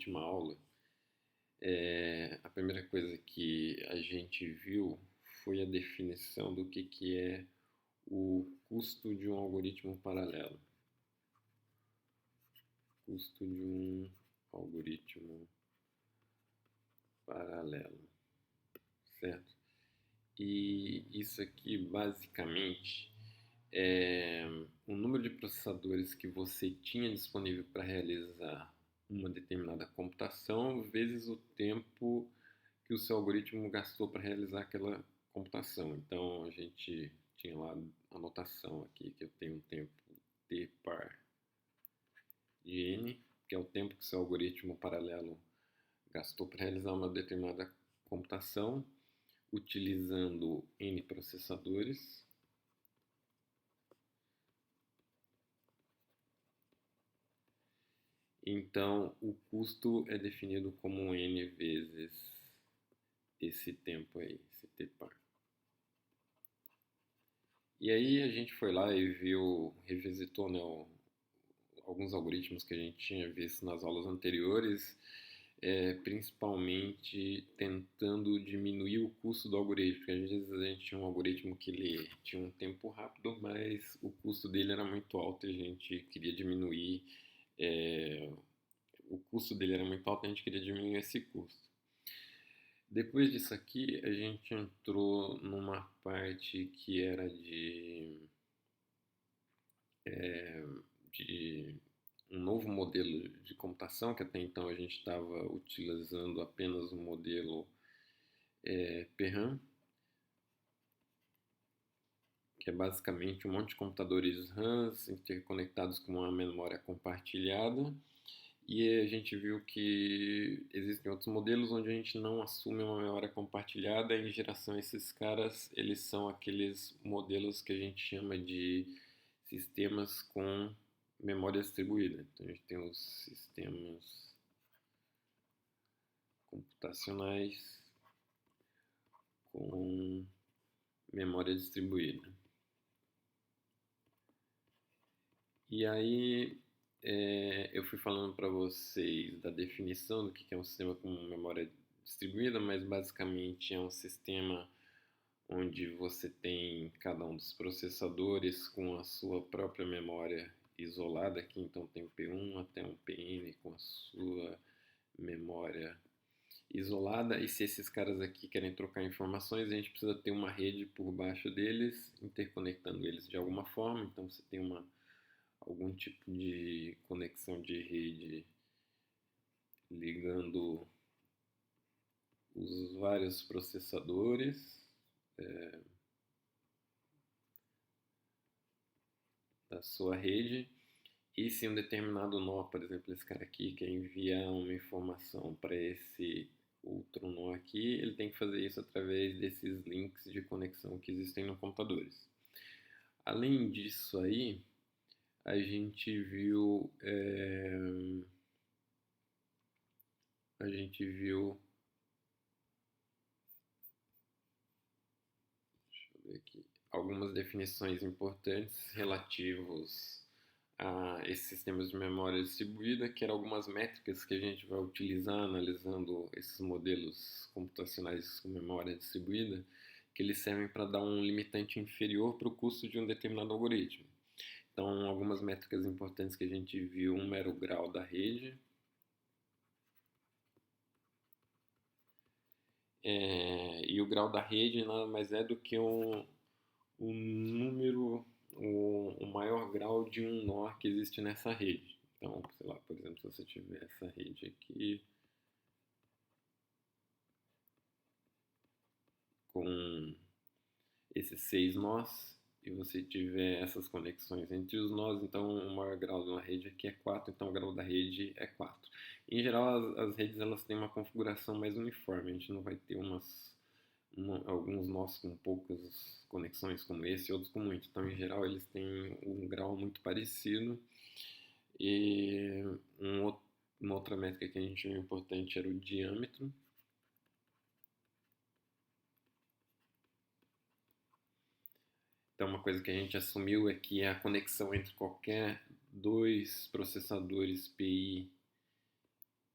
última aula, a primeira coisa que a gente viu foi a definição do que é o custo de um algoritmo paralelo. Custo de um algoritmo paralelo, certo? E isso aqui basicamente é o número de processadores que você tinha disponível para realizar uma determinada computação vezes o tempo que o seu algoritmo gastou para realizar aquela computação. Então a gente tinha lá a notação aqui que eu tenho um tempo t par de n, que é o tempo que o seu algoritmo paralelo gastou para realizar uma determinada computação, utilizando n processadores. Então, o custo é definido como n vezes esse tempo aí, esse t par. E aí a gente foi lá e viu, revisitou, né, alguns algoritmos que a gente tinha visto nas aulas anteriores, principalmente tentando diminuir o custo do algoritmo, porque às vezes a gente tinha um algoritmo que ele tinha um tempo rápido, mas o custo dele era muito alto e a gente queria diminuir, o custo dele era muito alto e a gente queria diminuir esse custo. Depois disso aqui, a gente entrou numa parte que era de um novo modelo de computação, que até então a gente estava utilizando apenas o modelo PRAM, que é basicamente um monte de computadores RAMs interconectados com uma memória compartilhada. E a gente viu que existem outros modelos onde a gente não assume uma memória compartilhada e, em geração, esses caras, eles são aqueles modelos que a gente chama de sistemas com memória distribuída. Então a gente tem os sistemas computacionais com memória distribuída. E aí eu fui falando para vocês da definição do que é um sistema com memória distribuída, mas basicamente é um sistema onde você tem cada um dos processadores com a sua própria memória isolada aqui, então tem um P1 até um PN com a sua memória isolada, e se esses caras aqui querem trocar informações, a gente precisa ter uma rede por baixo deles, interconectando eles de alguma forma, então você tem algum tipo de conexão de rede ligando os vários processadores da sua rede. E se um determinado nó, por exemplo, esse cara aqui quer enviar uma informação para esse outro nó aqui, ele tem que fazer isso através desses links de conexão que existem nos computadores. Além disso aí, a gente viu deixa eu ver aqui, algumas definições importantes relativos a esses sistemas de memória distribuída, que eram algumas métricas que a gente vai utilizar analisando esses modelos computacionais com memória distribuída, que eles servem para dar um limitante inferior para o custo de um determinado algoritmo. Então, algumas métricas importantes que a gente viu, uma era o grau da rede, e o grau da rede nada mais é do que o número, o maior grau de um nó que existe nessa rede. Então, sei lá, por exemplo, se você tiver essa rede aqui com esses 6 nós e você tiver essas conexões entre os nós, então o maior grau de uma rede aqui é 4, então o grau da rede é 4. Em geral, as redes elas têm uma configuração mais uniforme, a gente não vai ter alguns nós com poucas conexões como esse e outros com muito. Então, em geral, eles têm um grau muito parecido. E uma outra métrica que a gente viu importante era o diâmetro. Então, uma coisa que a gente assumiu é que a conexão entre qualquer dois processadores PI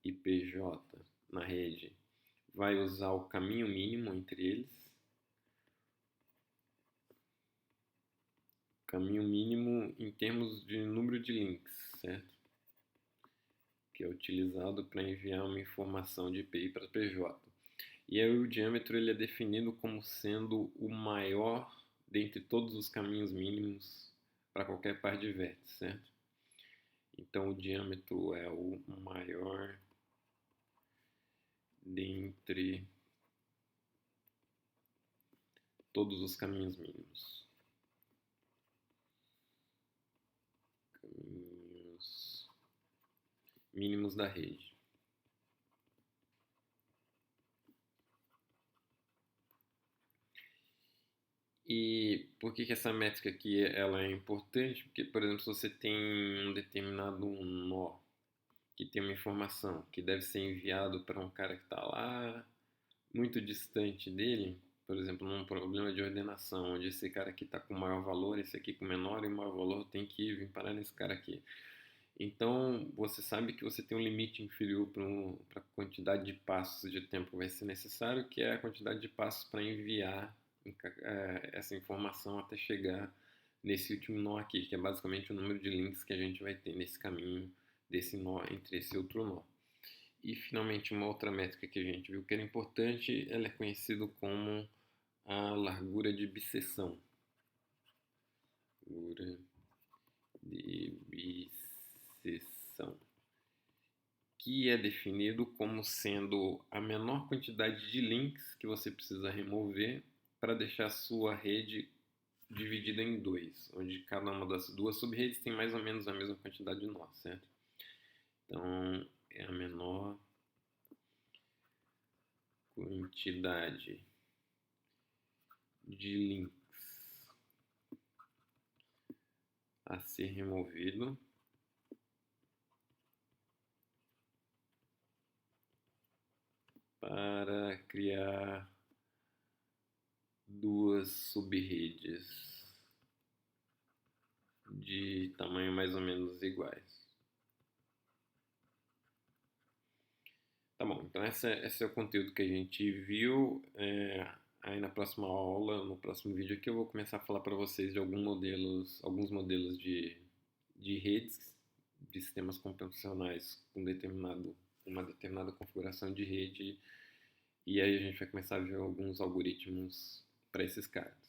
e PJ na rede vai usar o caminho mínimo entre eles. Caminho mínimo em termos de número de links, certo? Que é utilizado para enviar uma informação de API para PJ. E aí o diâmetro ele é definido como sendo o maior dentre todos os caminhos mínimos para qualquer par de vértices, certo? Então o diâmetro é o maior dentre todos os caminhos mínimos. Caminhos mínimos da rede. E por que essa métrica aqui ela é importante? Porque, por exemplo, se você tem um determinado nó que tem uma informação que deve ser enviado para um cara que está lá muito distante dele, por exemplo, num problema de ordenação, onde esse cara aqui está com maior valor, esse aqui com menor, e o maior valor tem que vir parar nesse cara aqui. Então, você sabe que você tem um limite inferior para a quantidade de passos de tempo que vai ser necessário, que é a quantidade de passos para enviar essa informação até chegar nesse último nó aqui, que é basicamente o número de links que a gente vai ter nesse caminho desse nó entre esse outro nó. E, finalmente, uma outra métrica que a gente viu que era importante, ela é conhecida como a largura de bisseção. Largura de bisseção, que é definido como sendo a menor quantidade de links que você precisa remover para deixar a sua rede dividida em dois, onde cada uma das duas subredes tem mais ou menos a mesma quantidade de nós, certo? Então, é a menor quantidade de links a ser removido para criar duas subredes de tamanho mais ou menos iguais. Tá bom, então esse é o conteúdo que a gente viu. Aí na próxima aula, no próximo vídeo aqui, eu vou começar a falar para vocês de alguns modelos de redes, de sistemas computacionais com uma determinada configuração de rede. E aí a gente vai começar a ver alguns algoritmos para esses caras.